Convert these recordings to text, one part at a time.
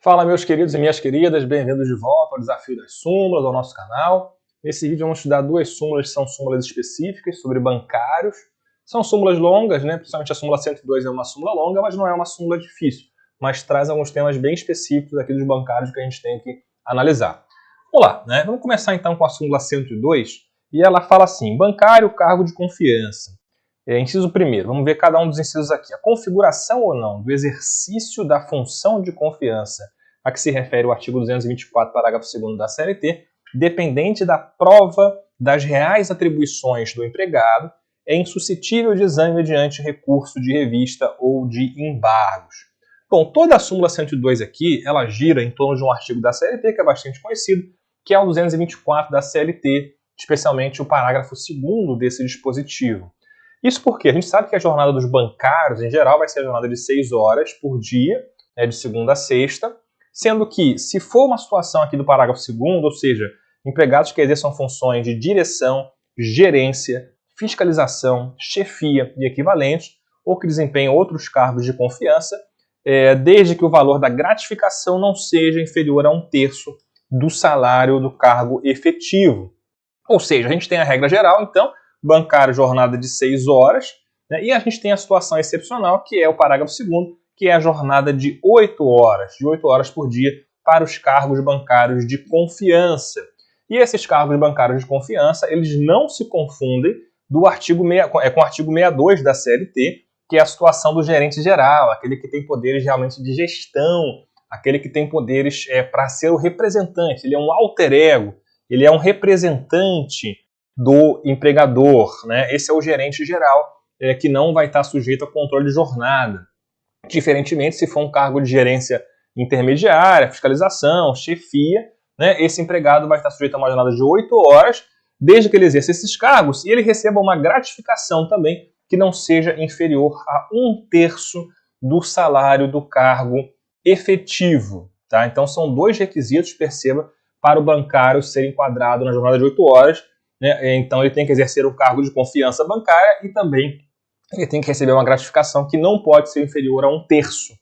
Fala, meus queridos e minhas queridas, bem-vindos de volta ao Desafio das Súmulas, ao nosso canal. Nesse vídeo vamos estudar duas súmulas que são súmulas específicas sobre bancários. São súmulas longas, né? Principalmente a súmula 102 é uma súmula longa, mas não é uma súmula difícil. Mas traz alguns temas bem específicos aqui dos bancários que a gente tem que analisar. Vamos lá, né? Vamos começar então com a súmula 102, e ela fala assim: bancário, cargo de confiança. Inciso primeiro, vamos ver cada um dos incisos aqui. A configuração ou não do exercício da função de confiança a que se refere o artigo 224, parágrafo 2º da CLT, dependente da prova das reais atribuições do empregado, é insuscetível de exame mediante recurso de revista ou de embargos. Bom, toda a súmula 102 aqui, ela gira em torno de um artigo da CLT que é bastante conhecido, que é o 224 da CLT, especialmente o parágrafo 2º desse dispositivo. Isso porque a gente sabe que a jornada dos bancários, em geral, vai ser a jornada de 6 horas por dia, de segunda a sexta, sendo que, se for uma situação aqui do parágrafo 2º, ou seja, empregados que exerçam funções de direção, gerência, fiscalização, chefia e equivalentes, ou que desempenham outros cargos de confiança, desde que o valor da gratificação não seja inferior a 1/3 do salário do cargo efetivo. Ou seja, a gente tem a regra geral, então, bancário jornada de 6 horas, né? E a gente tem a situação excepcional, que é o parágrafo 2º, que é a jornada de 8 horas por dia para os cargos bancários de confiança. E esses cargos bancários de confiança, eles não se confundem com o artigo 62 da CLT, que é a situação do gerente geral, aquele que tem poderes realmente de gestão, aquele que tem poderes para ser o representante, ele é um alter ego, ele é um representante do empregador, né? Esse é o gerente geral, que não vai estar sujeito a controle de jornada. Diferentemente, se for um cargo de gerência intermediária, fiscalização, chefia, né? Esse empregado vai estar sujeito a uma jornada de 8 horas, desde que ele exerça esses cargos e ele receba uma gratificação também que não seja inferior a 1/3 do salário do cargo efetivo. Tá? Então são dois requisitos, perceba, para o bancário ser enquadrado na jornada de 8 horas. Né? Então ele tem que exercer o cargo de confiança bancária e também ele tem que receber uma gratificação que não pode ser inferior a 1/3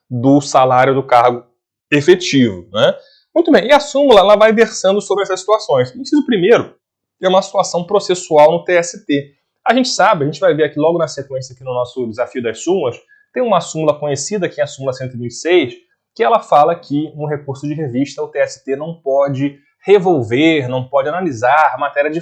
do salário do cargo efetivo. Né? Muito bem, e a súmula ela vai versando sobre essas situações. O inciso primeiro é uma situação processual no TST. A gente sabe, a gente vai ver aqui logo na sequência aqui no nosso desafio das súmulas, tem uma súmula conhecida, que é a súmula 126, que ela fala que no recurso de revista o TST não pode revolver, não pode analisar matéria de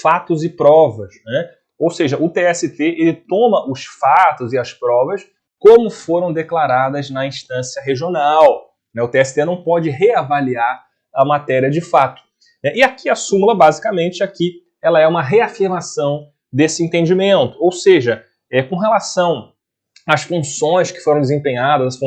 fatos e provas, né? Ou seja, o TST ele toma os fatos e as provas como foram declaradas na instância regional, né? O TST não pode reavaliar a matéria de fato. E aqui a súmula, basicamente, aqui, ela é uma reafirmação desse entendimento, ou seja, com relação às funções que foram desempenhadas,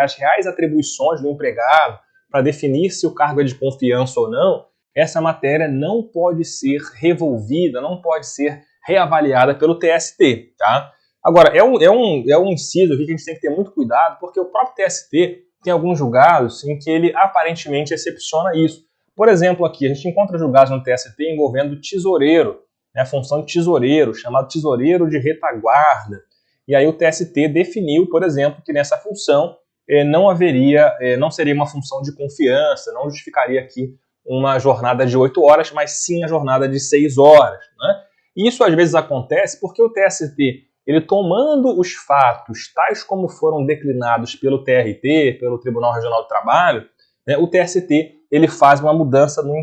as reais atribuições do empregado, para definir se o cargo é de confiança ou não, essa matéria não pode ser revolvida, não pode ser reavaliada pelo TST. Tá? Agora, é um inciso aqui que a gente tem que ter muito cuidado, porque o próprio TST tem alguns julgados em que ele aparentemente excepciona isso. Por exemplo, aqui a gente encontra julgados no TST envolvendo tesoureiro, né, a função de tesoureiro, chamado tesoureiro de retaguarda. E aí o TST definiu, por exemplo, que nessa função não seria uma função de confiança, não justificaria aqui uma jornada de 8 horas, mas sim a jornada de 6 horas. Né? E isso às vezes acontece porque o TST, ele tomando os fatos tais como foram declinados pelo TRT, pelo Tribunal Regional do Trabalho, né, o TST ele faz uma mudança no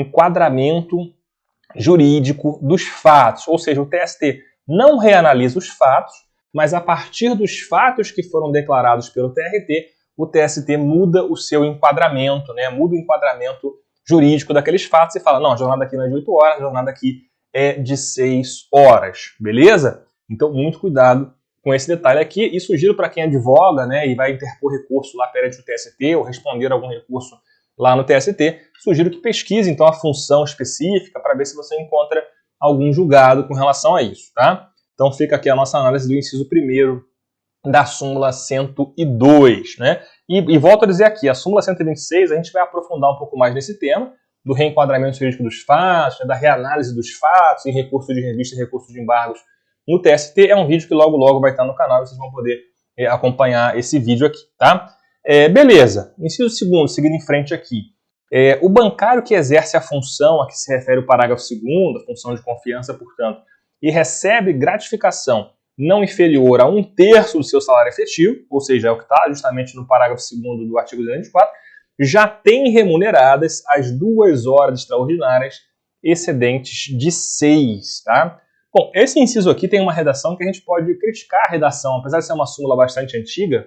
enquadramento jurídico dos fatos, ou seja, o TST não reanalisa os fatos, mas a partir dos fatos que foram declarados pelo TRT, o TST muda o seu enquadramento, né? Muda o enquadramento jurídico daqueles fatos e fala, não, a jornada aqui não é de 8 horas, a jornada aqui é de 6 horas, beleza? Então, muito cuidado com esse detalhe aqui e sugiro para quem advoga, né, e vai interpor recurso lá perante o TST ou responder algum recurso lá no TST, sugiro que pesquise então a função específica para ver se você encontra algum julgado com relação a isso, tá? Então fica aqui a nossa análise do inciso 1º da súmula 102, né? E volto a dizer aqui, a súmula 126, a gente vai aprofundar um pouco mais nesse tema, do reenquadramento jurídico dos fatos, né, da reanálise dos fatos em recurso de revista e recurso de embargos no TST. É um vídeo que logo vai estar no canal e vocês vão poder acompanhar esse vídeo aqui, tá? Beleza, inciso segundo, seguindo em frente aqui. O bancário que exerce a função a que se refere o parágrafo 2º, a função de confiança, portanto, e recebe gratificação não inferior a 1/3 do seu salário efetivo, ou seja, é o que está justamente no parágrafo 2º do artigo 224, já tem remuneradas as 2 horas extraordinárias excedentes de 6, tá? Bom, esse inciso aqui tem uma redação que a gente pode criticar a redação, apesar de ser uma súmula bastante antiga,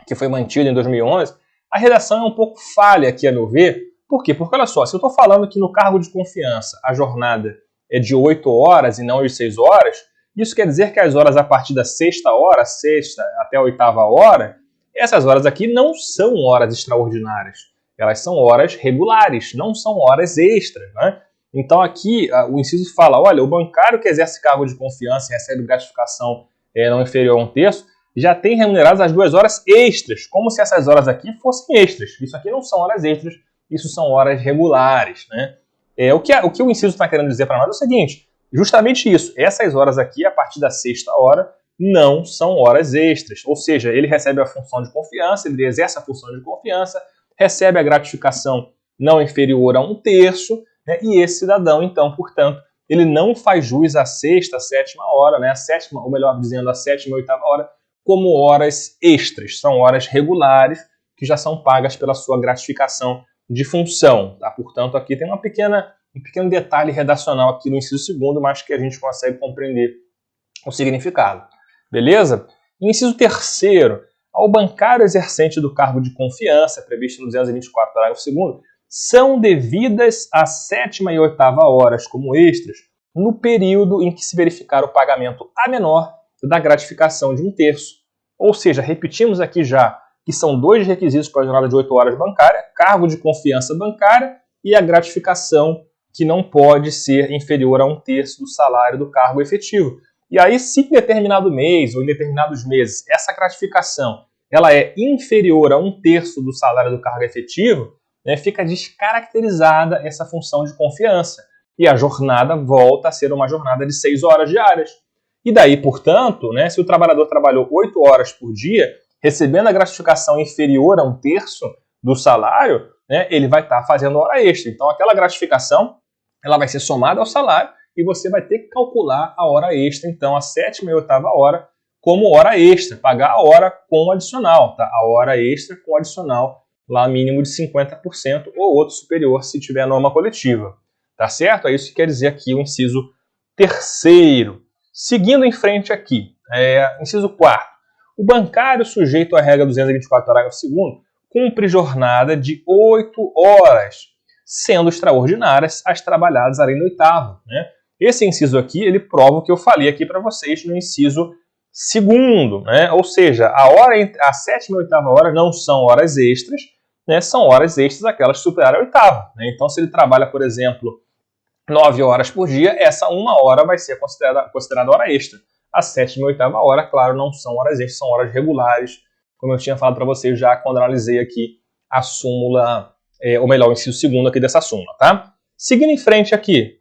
que foi mantida em 2011, a redação é um pouco falha aqui, a meu ver. Por quê? Porque, olha só, se eu estou falando que no cargo de confiança a jornada é de 8 horas e não de 6 horas, isso quer dizer que as horas a partir da 6ª hora, 6ª até a 8ª hora, essas horas aqui não são horas extraordinárias. Elas são horas regulares, não são horas extras, né? Então aqui o inciso fala, olha, o bancário que exerce cargo de confiança e recebe gratificação não inferior a 1/3, já tem remuneradas as 2 horas extras, como se essas horas aqui fossem extras. Isso aqui não são horas extras, isso são horas regulares, né? O que o inciso está querendo dizer para nós é o seguinte, justamente isso, essas horas aqui, a partir da 6ª hora, não são horas extras, ou seja, ele recebe a função de confiança, ele exerce a função de confiança, recebe a gratificação não inferior a 1/3, né? E esse cidadão, então, portanto, ele não faz jus à 6ª, 7ª hora, né? A 7ª, ou melhor dizendo, a 7ª e 8ª hora, como horas extras, são horas regulares que já são pagas pela sua gratificação de função, tá? Portanto, aqui tem um pequeno detalhe redacional aqui no inciso 2º, mas que a gente consegue compreender o significado. Beleza? Inciso 3º, ao bancário exercente do cargo de confiança, previsto no 224, parágrafo 2º, são devidas a 7ª e 8ª horas como extras, no período em que se verificar o pagamento a menor da gratificação de 1/3. Ou seja, repetimos aqui já que são 2 requisitos para a jornada de 8 horas bancária, cargo de confiança bancária e a gratificação que não pode ser inferior a 1/3 do salário do cargo efetivo. E aí, se em determinado mês ou em determinados meses essa gratificação ela é inferior a 1/3 do salário do cargo efetivo, né, fica descaracterizada essa função de confiança. E a jornada volta a ser uma jornada de 6 horas diárias. E daí, portanto, né, se o trabalhador trabalhou 8 horas por dia, recebendo a gratificação inferior a 1/3 do salário, né, ele vai estar fazendo hora extra. Então, aquela gratificação ela vai ser somada ao salário e você vai ter que calcular a hora extra, então, a 7ª e 8ª hora como hora extra, pagar a hora com adicional, tá? A hora extra com adicional, lá mínimo de 50% ou outro superior se tiver norma coletiva. Tá certo? É isso que quer dizer aqui o inciso 3º. Seguindo em frente aqui, inciso 4º. O bancário sujeito à regra 224, parágrafo 2º, cumpre jornada de 8 horas, sendo extraordinárias as trabalhadas além do 8º, né? Esse inciso aqui, ele prova o que eu falei aqui para vocês no inciso 2º, né? Ou seja, a 7ª e 8ª hora não são horas extras, né? São horas extras aquelas que superarem a 8ª, né? Então, se ele trabalha, por exemplo, 9 horas por dia, essa 1 hora vai ser considerada hora extra. A 7ª e 8ª hora, claro, não são horas extras, são horas regulares, como eu tinha falado para vocês já quando analisei aqui a súmula, ou melhor, o inciso 2º aqui dessa súmula, tá? Seguindo em frente aqui,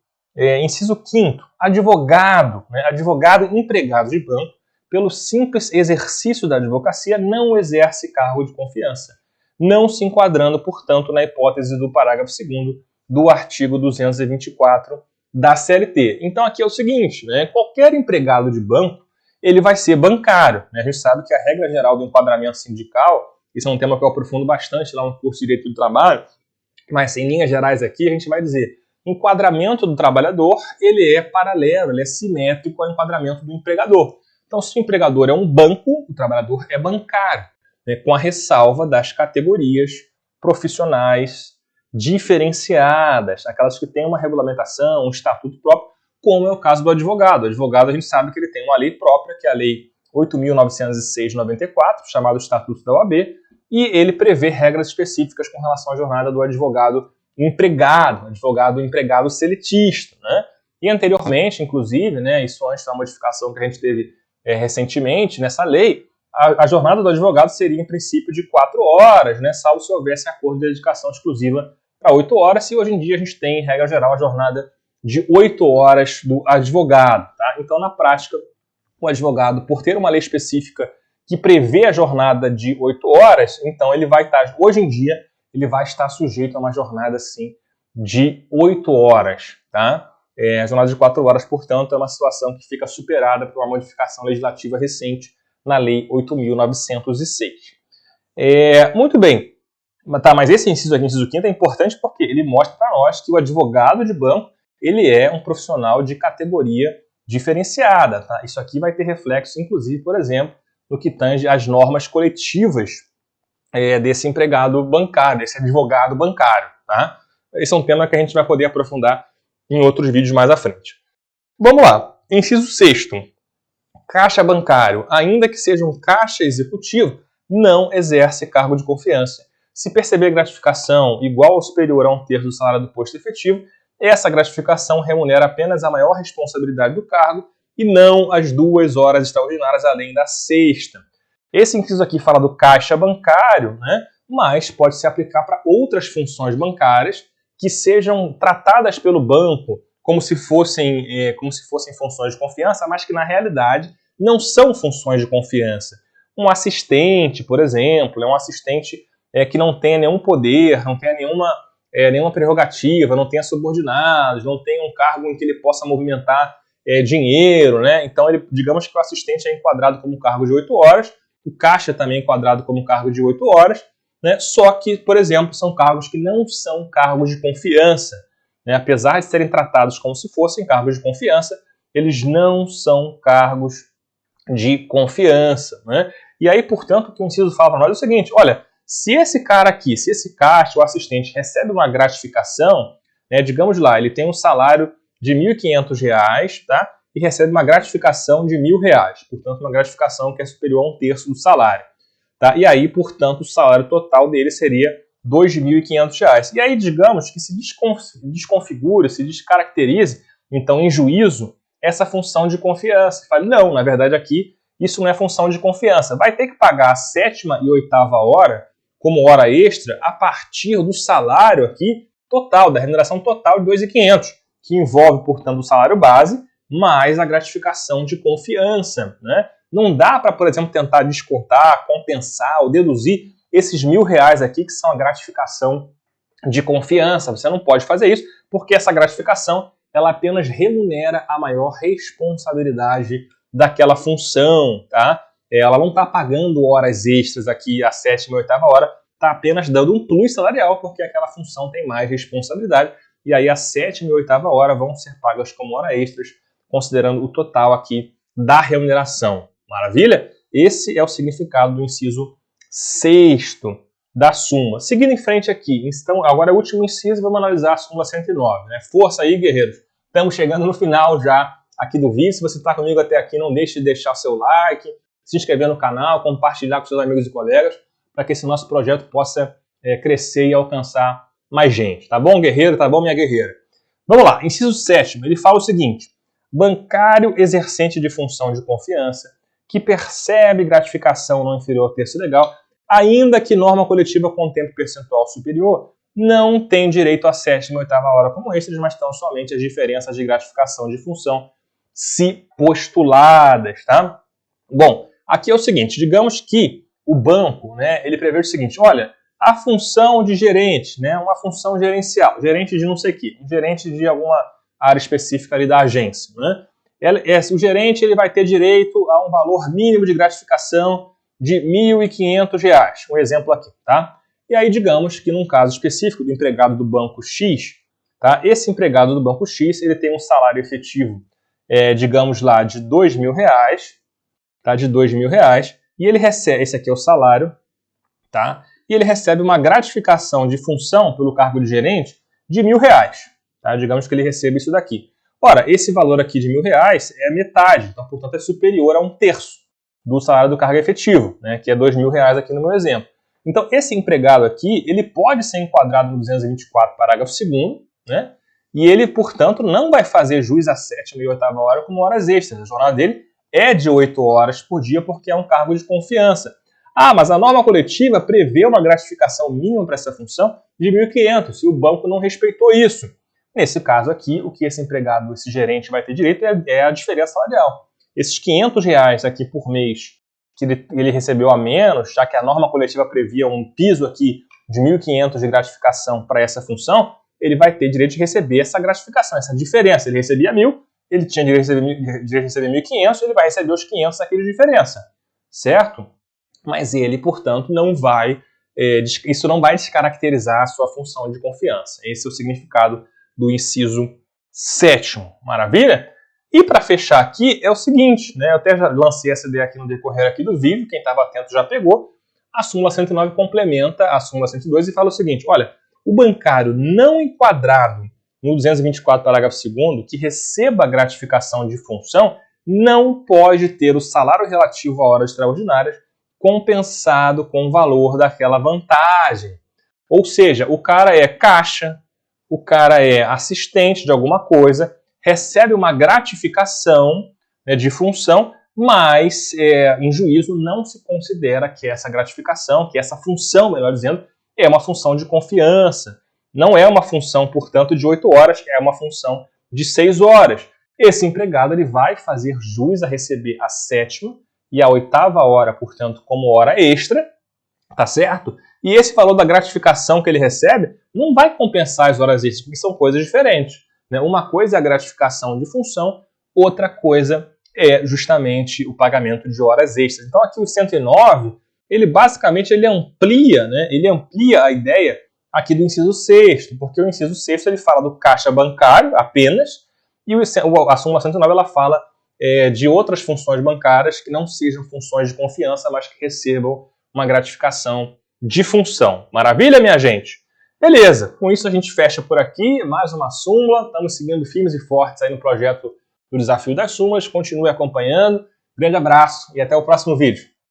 inciso 5º, advogado, né? Advogado empregado de banco, pelo simples exercício da advocacia, não exerce cargo de confiança, não se enquadrando, portanto, na hipótese do parágrafo 2º do artigo 224 da CLT. Então aqui é o seguinte, né? Qualquer empregado de banco, ele vai ser bancário, né? A gente sabe que a regra geral do enquadramento sindical, isso é um tema que eu aprofundo bastante lá no curso de Direito do Trabalho, mas em linhas gerais aqui a gente vai dizer, enquadramento do trabalhador, ele é paralelo, ele é simétrico ao enquadramento do empregador. Então, se o empregador é um banco, o trabalhador é bancário, né? Com a ressalva das categorias profissionais diferenciadas, aquelas que têm uma regulamentação, um estatuto próprio, como é o caso do advogado. O advogado, a gente sabe que ele tem uma lei própria, que é a Lei 8.906/94, chamada Estatuto da OAB, e ele prevê regras específicas com relação à jornada do advogado empregado seletista, né? E anteriormente, inclusive, né, isso antes da modificação que a gente teve recentemente nessa lei, a jornada do advogado seria em princípio de 4 horas, né, salvo se houvesse acordo de dedicação exclusiva para 8 horas, e hoje em dia a gente tem, em regra geral, a jornada de 8 horas do advogado, tá? Então, na prática, o advogado, por ter uma lei específica que prevê a jornada de 8 horas, então ele vai estar, hoje em dia, ele vai estar sujeito a uma jornada, sim, de 8 horas, tá? A jornada de 4 horas, portanto, é uma situação que fica superada por uma modificação legislativa recente na Lei 8.906. Muito bem, tá, mas esse inciso aqui, inciso 5º, é importante porque ele mostra para nós que o advogado de banco ele é um profissional de categoria diferenciada. Tá? Isso aqui vai ter reflexo, inclusive, por exemplo, no que tange às normas coletivas desse empregado bancário, desse advogado bancário. Tá? Esse é um tema que a gente vai poder aprofundar em outros vídeos mais à frente. Vamos lá. Inciso 6º. Caixa bancário, ainda que seja um caixa executivo, não exerce cargo de confiança. Se perceber gratificação igual ou superior a 1/3 do salário do posto efetivo, essa gratificação remunera apenas a maior responsabilidade do cargo e não as 2 horas extraordinárias além da sexta. Esse inciso aqui fala do caixa bancário, né? Mas pode se aplicar para outras funções bancárias que sejam tratadas pelo banco como se fossem funções de confiança, mas que na realidade não são funções de confiança. Um assistente, por exemplo, é um assistente que não tenha nenhum poder, não tenha nenhuma prerrogativa, não tenha subordinados, não tenha um cargo em que ele possa movimentar dinheiro, né? Então, digamos que o assistente é enquadrado como um cargo de 8 horas, o caixa também é enquadrado como um cargo de 8 horas, né? Só que, por exemplo, são cargos que não são cargos de confiança. Né? Apesar de serem tratados como se fossem cargos de confiança, eles não são cargos de confiança. Né? E aí, portanto, o que o inciso fala para nós é o seguinte, olha, se esse cara aqui, se esse caixa ou assistente recebe uma gratificação, né, digamos lá, ele tem um salário de R$ 1.500, tá? E recebe uma gratificação de R$ 1.000, portanto, uma gratificação que é superior a 1/3 do salário. Tá? E aí, portanto, o salário total dele seria R$ 2.500. E aí, digamos que se desconfigure, se descaracterize, então, em juízo, essa função de confiança. Fala, não, na verdade, aqui, isso não é função de confiança. Vai ter que pagar a 7ª e 8ª hora como hora extra a partir do salário aqui total, da remuneração total de R$ 2.500, que envolve, portanto, o salário base mais a gratificação de confiança. Né? Não dá para, por exemplo, tentar descontar, compensar ou deduzir esses R$ 1.000 aqui, que são a gratificação de confiança. Você não pode fazer isso, porque essa gratificação ela apenas remunera a maior responsabilidade daquela função. Tá? Ela não está pagando horas extras aqui a 7ª e 8ª hora, está apenas dando um plus salarial, porque aquela função tem mais responsabilidade, e aí a 7ª e 8ª hora vão ser pagas como hora extras, considerando o total aqui da remuneração. Maravilha? Esse é o significado do inciso 6º da súmula. Seguindo em frente aqui, então, agora é o último inciso, vamos analisar a súmula 109. Né? Força aí, guerreiros! Estamos chegando no final já aqui do vídeo. Se você está comigo até aqui, não deixe de deixar o seu like, se inscrever no canal, compartilhar com seus amigos e colegas, para que esse nosso projeto possa crescer e alcançar mais gente. Tá bom, guerreiro? Tá bom, minha guerreira? Vamos lá, inciso 7º, ele fala o seguinte: bancário exercente de função de confiança que percebe gratificação não inferior ao terço legal, ainda que norma coletiva contemple percentual superior, não tem direito à 7ª e 8ª hora como extras, mas estão somente as diferenças de gratificação de função se postuladas. Tá? Bom, aqui é o seguinte, digamos que o banco, né, ele prevê o seguinte, olha, a função de gerente, né, uma função gerencial, gerente de não sei o quê, um gerente de alguma área específica ali da agência, né? O gerente ele vai ter direito a um valor mínimo de gratificação de R$ 1.500, um exemplo aqui, tá? E aí digamos que num caso específico do empregado do banco X, tá? Esse empregado do banco X ele tem um salário efetivo, digamos lá, de R$ 2.000, tá? De R$ 2.000, e ele recebe, esse aqui é o salário, tá? E ele recebe uma gratificação de função pelo cargo de gerente de R$ 1.000, tá? Digamos que ele recebe isso daqui. Ora, esse valor aqui de R$ 1.000 é a metade, então, portanto, é superior a 1/3 do salário do cargo efetivo, né, que é R$ 2.000 aqui no meu exemplo. Então, esse empregado aqui, ele pode ser enquadrado no 224, parágrafo 2º, né, e ele, portanto, não vai fazer jus à 7ª e 8ª hora como horas extras. A jornada dele é de 8 horas por dia, porque é um cargo de confiança. Ah, mas a norma coletiva prevê uma gratificação mínima para essa função de R$ 1.500, e o banco não respeitou isso. Nesse caso aqui, o que esse empregado, esse gerente vai ter direito é a diferença salarial. Esses R$ 500 aqui por mês que ele recebeu a menos, já que a norma coletiva previa um piso aqui de 1.500 de gratificação para essa função, ele vai ter direito de receber essa gratificação, essa diferença. Ele recebia 1.000, ele tinha direito de receber 1.500, ele vai receber os 500 daquele diferença, certo? Mas ele, portanto, não vai, isso não vai descaracterizar a sua função de confiança. Esse é o significado do inciso 7º. Maravilha? E para fechar aqui é o seguinte, né? Eu até já lancei essa ideia aqui no decorrer aqui do vídeo, quem estava atento já pegou. A súmula 109 complementa a súmula 102 e fala o seguinte, olha, o bancário não enquadrado no 224, parágrafo 2º, que receba gratificação de função, não pode ter o salário relativo a horas extraordinárias compensado com o valor daquela vantagem. Ou seja, o cara é caixa, o cara é assistente de alguma coisa, recebe uma gratificação, né, de função, mas em juízo não se considera que essa gratificação, que essa função, melhor dizendo, é uma função de confiança. Não é uma função, portanto, de 8 horas, é uma função de 6 horas. Esse empregado ele vai fazer jus a receber a 7ª e a 8ª hora, portanto, como hora extra, tá certo? E esse valor da gratificação que ele recebe não vai compensar as horas extras, porque são coisas diferentes, né? Uma coisa é a gratificação de função, outra coisa é justamente o pagamento de horas extras. Então aqui o 109, ele basicamente amplia, né? Ele amplia a ideia aqui do inciso 6º, porque o inciso 6º ele fala do caixa bancário apenas, e a súmula 109 ela fala de outras funções bancárias que não sejam funções de confiança, mas que recebam uma gratificação de função. Maravilha, minha gente? Beleza, com isso a gente fecha por aqui, mais uma súmula, estamos seguindo firmes e fortes aí no projeto do Desafio das Súmulas, continue acompanhando, grande abraço e até o próximo vídeo.